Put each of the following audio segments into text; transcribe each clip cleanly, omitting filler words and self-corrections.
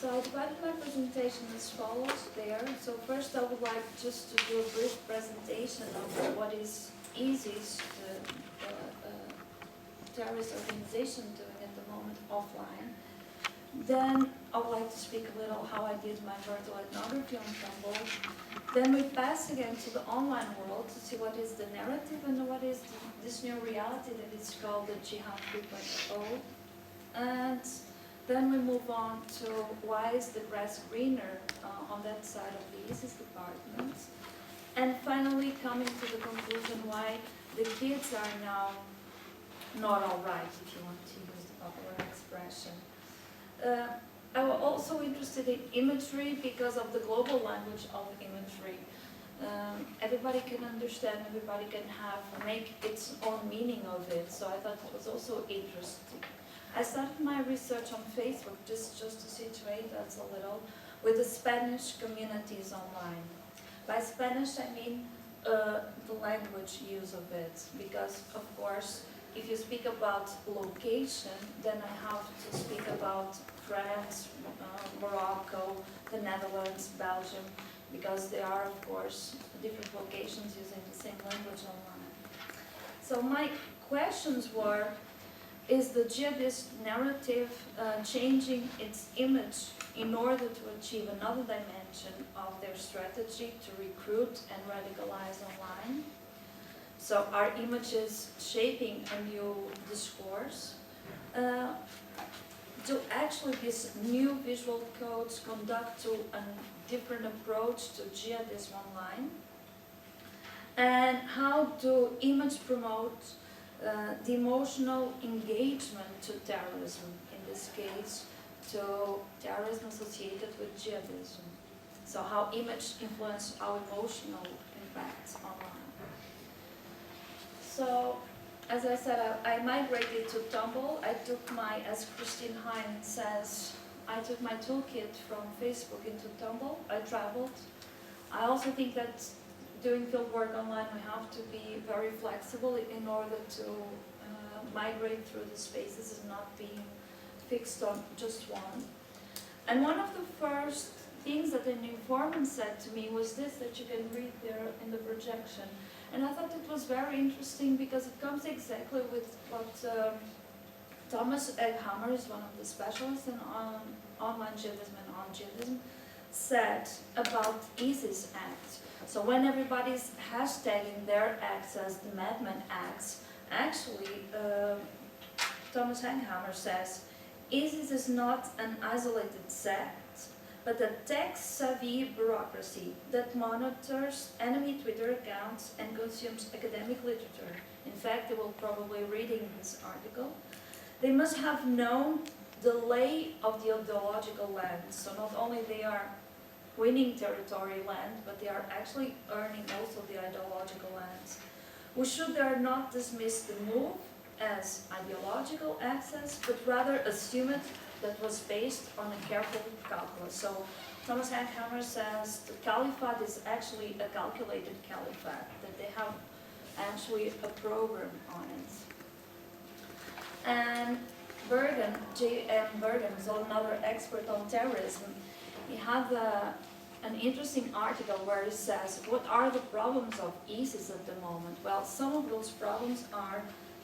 So I divided my presentation as follows there. So first I would like just to do a brief presentation of what is ISIS, the terrorist organization, doing at the moment offline. Then I would like to speak a little how I did my virtual ethnography on Tumblr. Then we pass again to the online world to see what is the narrative and what is this new reality that is called the Jihad 3.0. And then we move on to why is the grass greener on that side of the ISIS department. And finally coming to the conclusion why the kids are now not all right, if you want to use the popular expression. I was also interested in imagery because of the global language of imagery. Everybody can understand, everybody can make its own meaning of it, so I thought it was also interesting. I started my research on Facebook just to situate us a little with the Spanish communities online. By Spanish I mean the language use of it, because of course if you speak about location, then I have to speak about France, Morocco, the Netherlands, Belgium, because they are, of course, different locations using the same language online. So my questions were, is the jihadist narrative changing its image in order to achieve another dimension of their strategy to recruit and radicalize online? So are images shaping a new discourse? Do actually these new visual codes conduct to a different approach to jihadism online? And how do images promote the emotional engagement to terrorism, in this case, to terrorism associated with jihadism? So how image influence our emotional impact online? So, as I said, I migrated to Tumblr. I took my, as Christine Hine says, I took my toolkit from Facebook into Tumblr. I traveled. I also think that doing field work online, we have to be very flexible in order to migrate through the spaces and not being fixed on just one. And one of the first things that an informant said to me was this, that you can read there in the projection. And I thought it was very interesting because it comes exactly with what Thomas Egghammer, is one of the specialists in online jihadism and on jihadism, said about ISIS Act. So when everybody's hashtagging their acts as the Madman Acts, actually Thomas Egghammer says, ISIS is not an isolated sect, but a tech-savvy bureaucracy that monitors enemy Twitter accounts and consumes academic literature. In fact, they will probably reading this article. They must have known the lay of the ideological land. So not only they are winning territory land, but they are actually earning also the ideological lands. We should there not dismiss the move as ideological access, but rather assume it that was based on a careful calculus. So Thomas Egghammer says the Khilafat is actually a calculated Khilafat, that they have actually a program on it. And Bergen, J.M. Bergen, is another expert on terrorism. He had an interesting article where he says, what are the problems of ISIS at the moment? Well, some of those problems are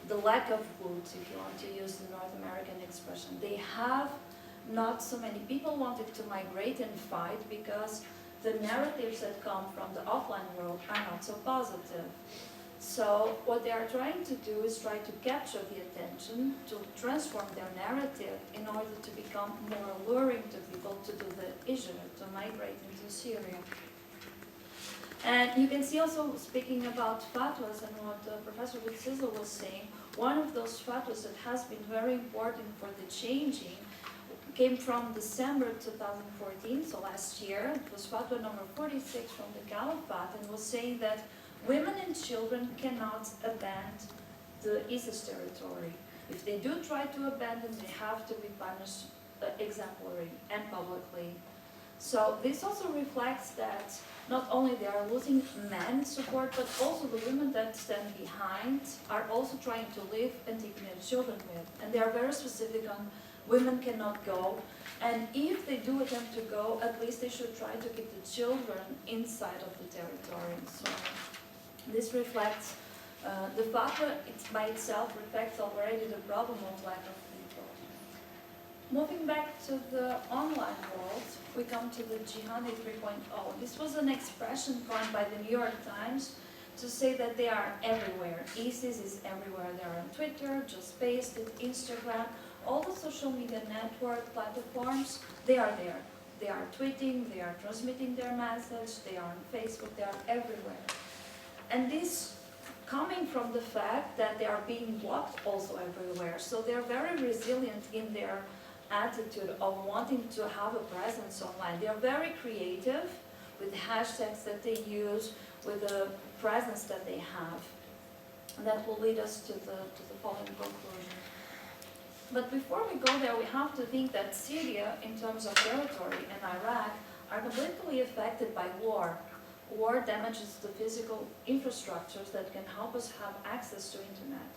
the lack of boots, if you want to use the North American expression. They have not so many people wanted to migrate and fight because the narratives that come from the offline world are not so positive. So what they are trying to do is try to capture the attention, to transform their narrative in order to become more alluring to people to do the hijra, to migrate into Syria. And you can see also, speaking about fatwas and what Professor Witsizel was saying, one of those fatwas that has been very important for the changing came from December 2014, so last year. It was fatwa number 46 from the Khilafat, and was saying that women and children cannot abandon the ISIS territory. If they do try to abandon, they have to be punished exemplary and publicly. So this also reflects that not only they are losing men support, but also the women that stand behind are also trying to live and take their children with. And they are very specific on women cannot go, and if they do attempt to go, at least they should try to keep the children inside of the territory. So this reflects, the fatwa by itself reflects already the problem of lack of people. Moving back to the online world, we come to the Jihad 3.0. This was an expression coined by the New York Times to say that they are everywhere. ISIS is everywhere. They are on Twitter, just pasted, Instagram, all the social media network platforms, they are there. They are tweeting, they are transmitting their message, they are on Facebook, they are everywhere. And this coming from the fact that they are being blocked also everywhere. So they're very resilient in their attitude of wanting to have a presence online. They are very creative with hashtags that they use, with the presence that they have. And that will lead us to the following conclusion. But before we go there, we have to think that Syria, in terms of territory, and Iraq are completely affected by war. War damages the physical infrastructures that can help us have access to internet.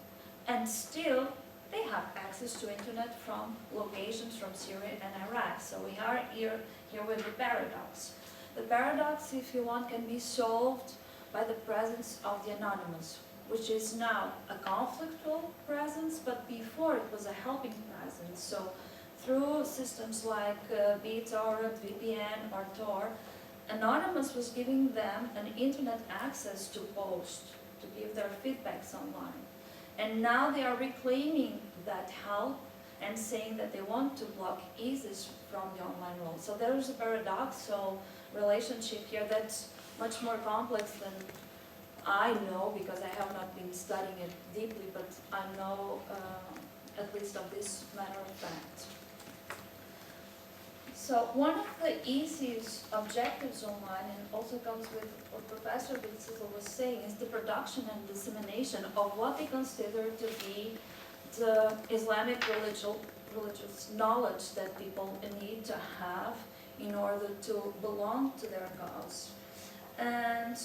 And still, they have access to internet from locations from Syria and Iraq. So we are here with the paradox. The paradox, if you want, can be solved by the presence of the anonymous, which is now a conflictual presence, but before it was a helping presence. So through systems like BitTorrent, VPN, or Tor, Anonymous was giving them an internet access to post, to give their feedbacks online. And now they are reclaiming that help and saying that they want to block ISIS from the online world. So there is a paradoxical relationship here that's much more complex than I know, because I have not been studying it deeply, but I know at least of this matter of fact. So one of the easiest objectives online, and also comes with what Professor Bitzisel was saying, is the production and dissemination of what they consider to be the Islamic religious knowledge that people need to have in order to belong to their cause. And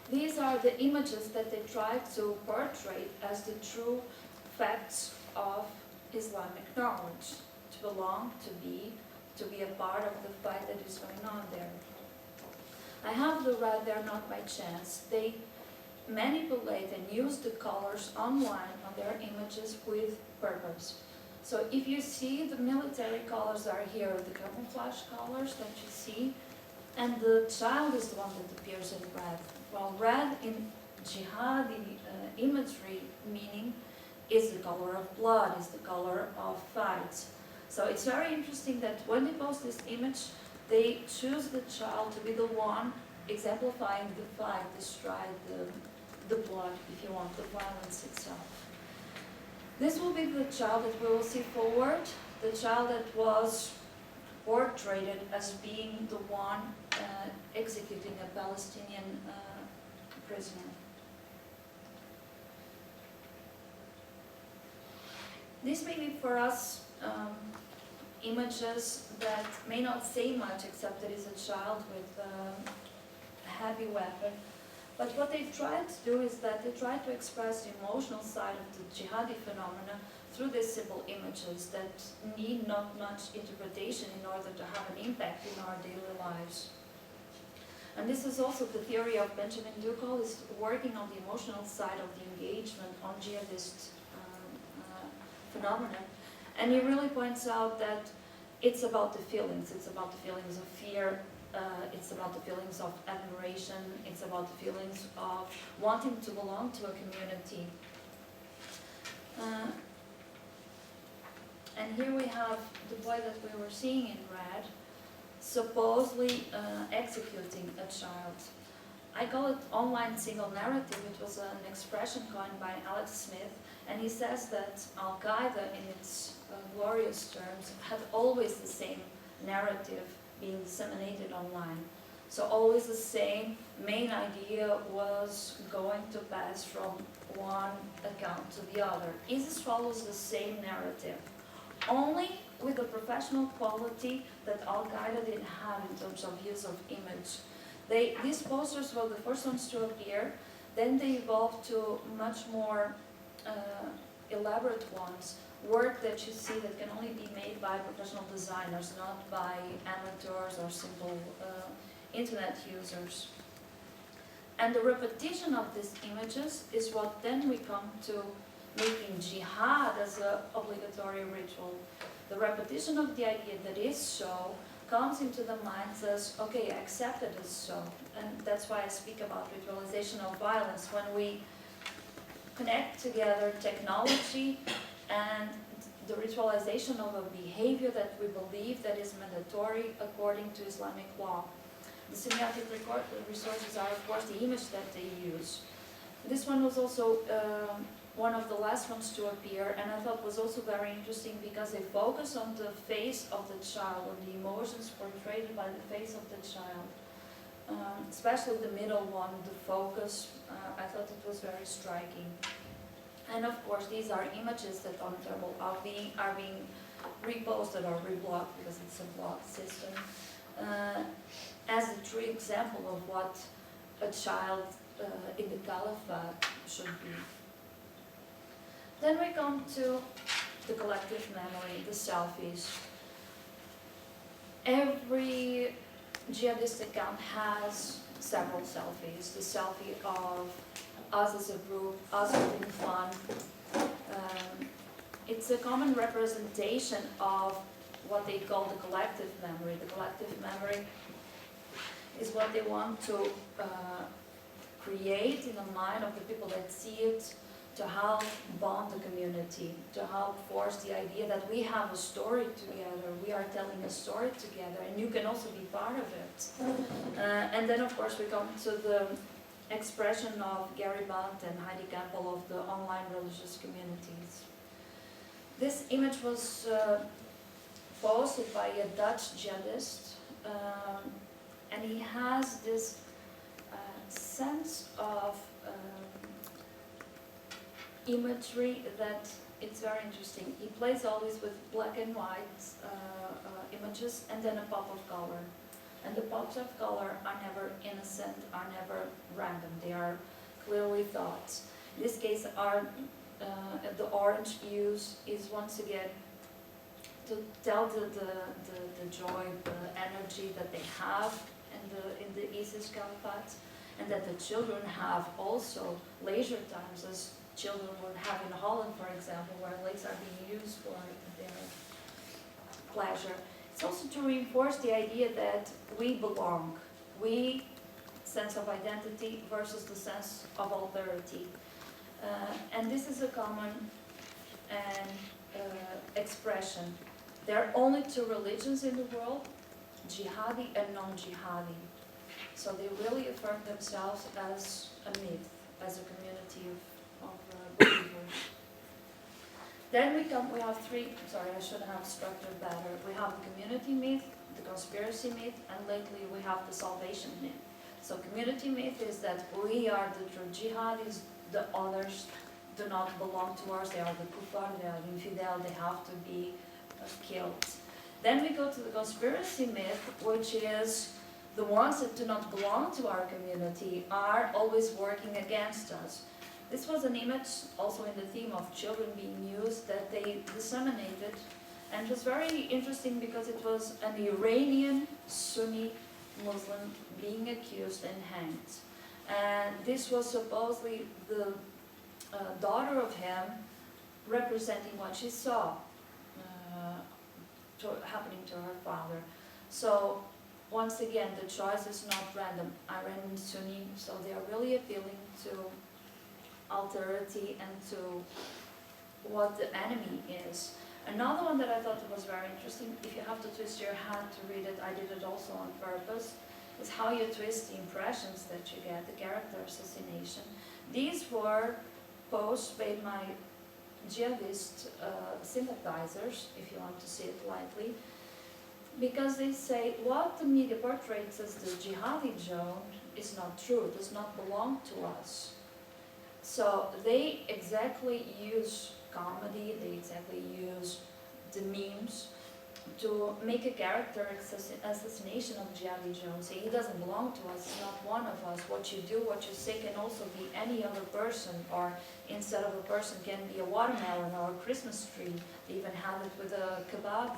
these are the images that they try to portray as the true facts of Islamic knowledge, to belong, to be a part of the fight that is going on there. I have the red there not by chance. They manipulate and use the colors online on their images with purpose. So if you see, the military colors are here, the camouflage colors that you see, and the child is the one that appears in red. Well, red in jihadi imagery meaning is the color of blood, is the color of fight. So it's very interesting that when they post this image, they choose the child to be the one exemplifying the fight, the stride, the blood, if you want, the violence itself. This will be the child that we will see forward, the child that was portrayed as being the one executing a Palestinian prisoner. This may be for us images that may not say much, except that it's a child with a heavy weapon. But what they try to do is that they try to express the emotional side of the jihadi phenomena through these simple images that need not much interpretation in order to have an impact in our daily lives. And this is also the theory of Benjamin Ducol, is working on the emotional side of the engagement on jihadist phenomena. And he really points out that it's about the feelings. It's about the feelings of fear. It's about the feelings of admiration. It's about the feelings of wanting to belong to a community. And here we have the boy that we were seeing in red, supposedly executing a child. I call it online single narrative. It was an expression coined by Alex Smith, and he says that Al-Qaeda, in its glorious terms, had always the same narrative being disseminated online. So always the same main idea was going to pass from one account to the other. ISIS follows the same narrative, only with the professional quality that Al-Qaeda didn't have in terms of use of image. These posters were the first ones to appear, then they evolved to much more elaborate ones, work that you see that can only be made by professional designers, not by amateurs or simple internet users. And the repetition of these images is what then we come to making jihad as an obligatory ritual. The repetition of the idea that is so comes into the minds as, okay, I accept it as so. And that's why I speak about ritualization of violence, when we connect together technology and the ritualization of a behavior that we believe that is mandatory according to Islamic law. The semiotic resources are, of course, the image that they use. This one was also one of the last ones to appear, and I thought was also very interesting because they focus on the face of the child, on the emotions portrayed by the face of the child. Especially the middle one, the focus, I thought it was very striking. And of course, these are images that on Tumblr are being reposted or reblocked because it's a block system, as a true example of what a child in the Khilafat should be. Then we come to the collective memory, the selfies. Every jihadist account has several selfies. The selfie of us as a group, us having fun. It's a common representation of what they call the collective memory. The collective memory is what they want to create in the mind of the people that see it, to help bond the community, to help force the idea that we have a story together, we are telling a story together, and you can also be part of it. And then of course we come to the expression of Gary Bond and Heidi Campbell of the online religious communities. This image was posted by a Dutch jihadist, and he has this sense of imagery that it's very interesting. He plays always with black and white images and then a pop of color. And the pops of color are never innocent, are never random. They are clearly thought. In this case, the orange use is once again to tell the joy, the energy that they have in the ISIS Caliphate, and that the children have also leisure times, as children would have in Holland, for example, where lakes are being used for their pleasure. It's also to reinforce the idea that we belong, we sense of identity versus the sense of authority. And this is a common expression. There are only two religions in the world, jihadi and non-jihadi. So they really affirm themselves as a myth, as a community of believers. Then we have three, sorry, I should have structured better. We have the community myth, the conspiracy myth, and lately we have the salvation myth. So community myth is that we are the true jihadis, the others do not belong to us, they are the kuffar, they are infidel, they have to be killed. Then we go to the conspiracy myth, which is the ones that do not belong to our community are always working against us. This was an image also in the theme of children being used that they disseminated, and it was very interesting because it was an Iranian Sunni Muslim being accused and hanged. And this was supposedly the daughter of him representing what she saw happening to her father. So once again, the choice is not random. Iranian Sunni, so they are really appealing to alterity and to what the enemy is. Another one that I thought was very interesting, if you have to twist your hand to read it, I did it also on purpose, is how you twist the impressions that you get, the character assassination. These were posts by my jihadist sympathizers, if you want to see it lightly, because they say what the media portrays as the jihadi zone is not true, does not belong to us. So they exactly use comedy, they exactly use the memes to make a character assassination of Jihadi Jones. He doesn't belong to us, he's not one of us. What you do, what you say can also be any other person, or instead of a person can be a watermelon or a Christmas tree. They even have it with a kebab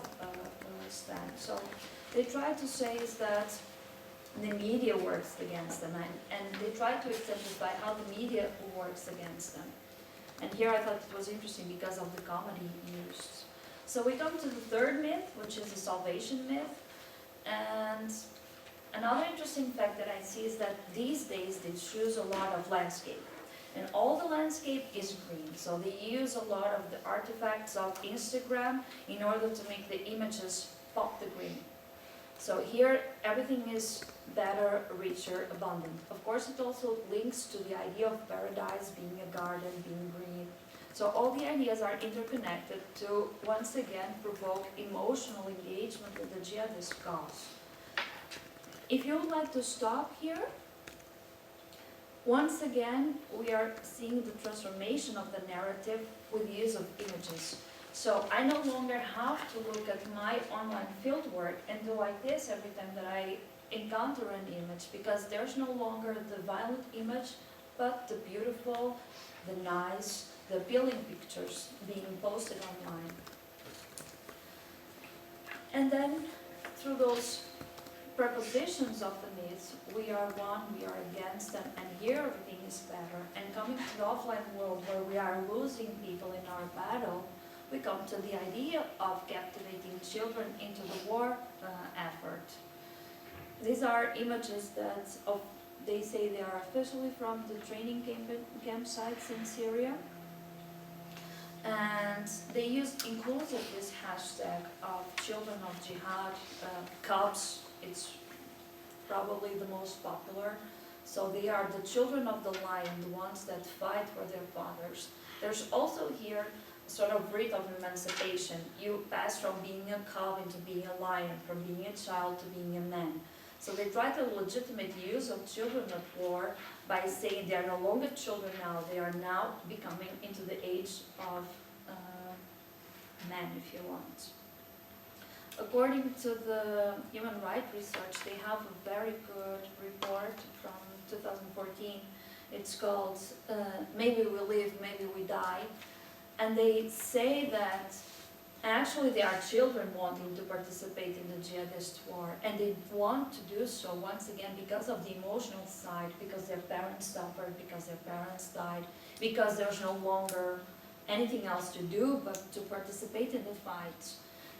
stand. So they try to say is that the media works against them, and they try to exemplify how the media works against them. And here I thought it was interesting because of the comedy used. So we come to the third myth, which is the salvation myth. And another interesting fact that I see is that these days they choose a lot of landscape. And all the landscape is green. So they use a lot of the artifacts of Instagram in order to make the images pop the green. So here everything is better, richer, abundant. Of course it also links to the idea of paradise being a garden, being green. So all the ideas are interconnected to once again provoke emotional engagement with the jihadist cause. If you would like to stop here, once again we are seeing the transformation of the narrative with the use of images. So I no longer have to look at my online fieldwork and do like this every time that I encounter an image, because there's no longer the violent image, but the beautiful, the nice, the appealing pictures being posted online. And then through those prepositions of the myths, we are one, we are against them, and here everything is better. And coming to the offline world where we are losing people in our battle, we come to the idea of captivating children into the war effort. These are images that they say they are officially from the training campsites in Syria. And they included this hashtag of children of jihad, cubs. It's probably the most popular. So they are the children of the lion, the ones that fight for their fathers. There's also here sort of rite of emancipation. You pass from being a cub into being a lion, from being a child to being a man. So they try to legitimate the use of children at war by saying they are no longer children now, they are now becoming into the age of men, if you want. According to the human rights research, they have a very good report from 2014. It's called Maybe We Live, Maybe We Die. And they say that actually they are children wanting to participate in the jihadist war, and they want to do so once again because of the emotional side, because their parents suffered, because their parents died, because there's no longer anything else to do but to participate in the fight.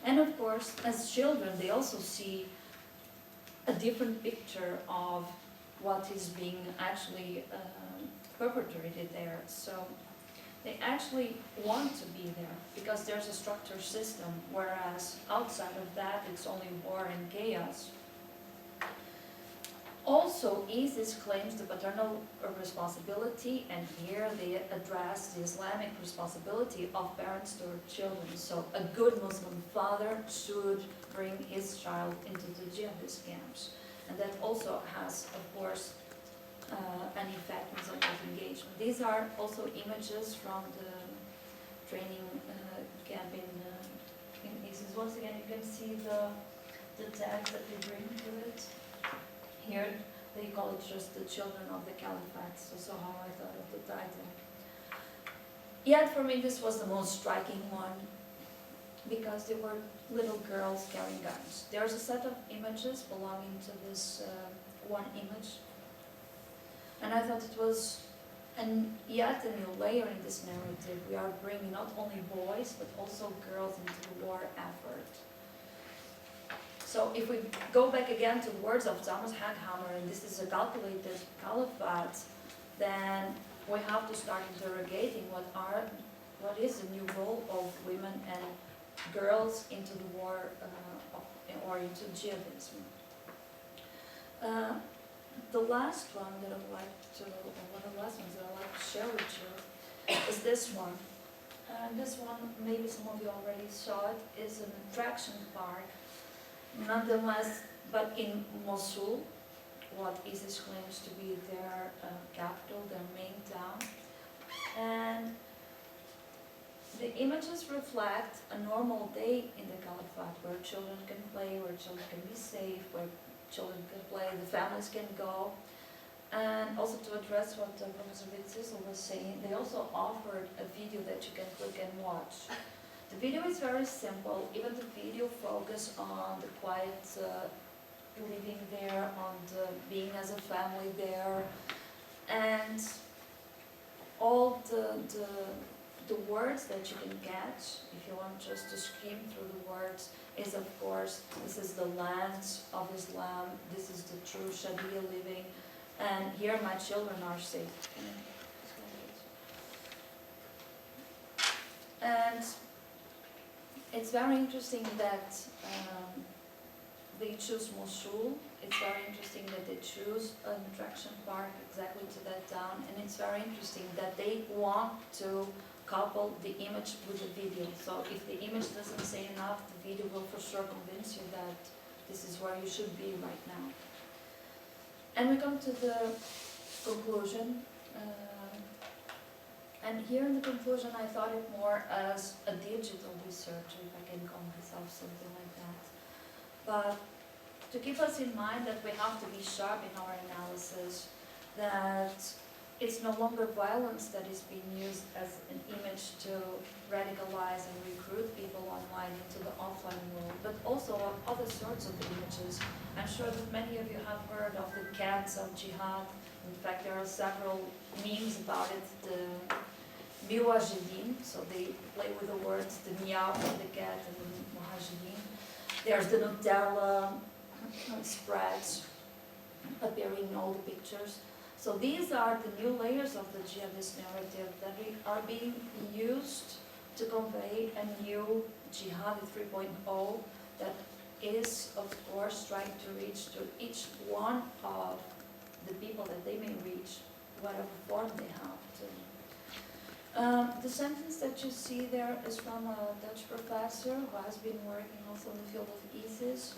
And of course, as children, they also see a different picture of what is being actually perpetrated there. So they actually want to be there because there's a structured system, whereas outside of that it's only war and chaos. Also, ISIS claims the paternal responsibility, and here they address the Islamic responsibility of parents to their children. So a good Muslim father should bring his child into the jihadist camps. And that also has, of course, an effect on some of engagement. These are also images from the training camp in ISIS. Once again, you can see the tags that they bring to it. Here, they call it just the children of the Khilafat, so how I thought of the title. Yet for me, this was the most striking one, because they were little girls carrying guns. There's a set of images belonging to this one image. And I thought it was yet a new layer in this narrative. We are bringing not only boys, but also girls into the war effort. So if we go back again to the words of Thomas Hackhammer, and this is a calculated caliphate, then we have to start interrogating what is the new role of women and girls into the war or into jihadism. The last one that I'd like to, or one of the last ones that I'd like to share with you is this one. This one, maybe some of you already saw it, is an attraction park. Nonetheless, but in Mosul, what ISIS claims to be their capital, their main town. And the images reflect a normal day in the Khilafat, where children can play, where children can be safe, where children can play, the families can go. And also to address what Professor Witzisel was saying, they also offered a video that you can click and watch. The video is very simple. Even the video focuses on the quiet living there, on the being as a family there, and all the words that you can catch, if you want just to skim through the words, is of course, this is the land of Islam, this is the true Sharia living, and here my children are safe. And it's very interesting that they choose Mosul. It's very interesting that they choose an attraction park exactly to that town, and it's very interesting that they want to couple the image with the video. So if the image doesn't say enough, the video will for sure convince you that this is where you should be right now. And we come to the conclusion. And here in the conclusion, I thought it more as a digital researcher, if I can call myself something like that. But to keep us in mind that we have to be sharp in our analysis, that it's no longer violence that is being used as an image to radicalize and recruit people online into the offline world, but also other sorts of images. I'm sure that many of you have heard of the cats of Jihad. In fact, there are several memes about it. The Muhajirin, so they play with the words, the meow of the cat and the Muhajirin. There's the Nutella spreads appearing in all the pictures. So these are the new layers of the jihadist narrative that are being used to convey a new Jihad 3.0 that is, of course, trying to reach to each one of the people that they may reach, whatever form they have to. The sentence that you see there is from a Dutch professor who has been working also in the field of ISIS,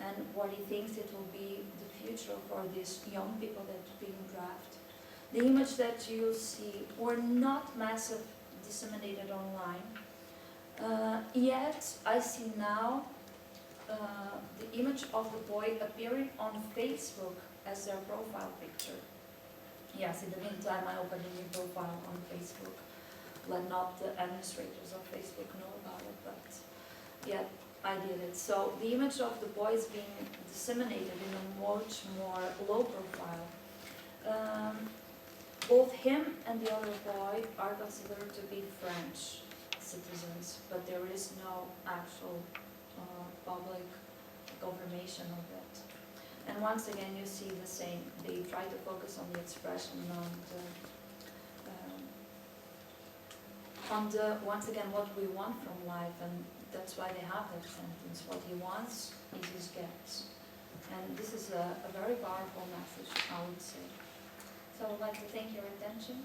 and what he thinks it will be the future for these young people that are being drafted. The image that you see were not massive disseminated online, yet I see now the image of the boy appearing on Facebook as their profile picture. Yes, in the meantime I opened a new profile on Facebook. Let not the administrators of Facebook know about it, but yet I did it. So the image of the boy is being disseminated in a much more low profile. Both him and the other boy are considered to be French citizens, but there is no actual public confirmation of it. And once again, you see the same. They try to focus on the expression, on the once again, what we want from life, and that's why they have that sentence. What he wants, ISIS gets. And this is a very powerful message, I would say. So I would like to thank your attention.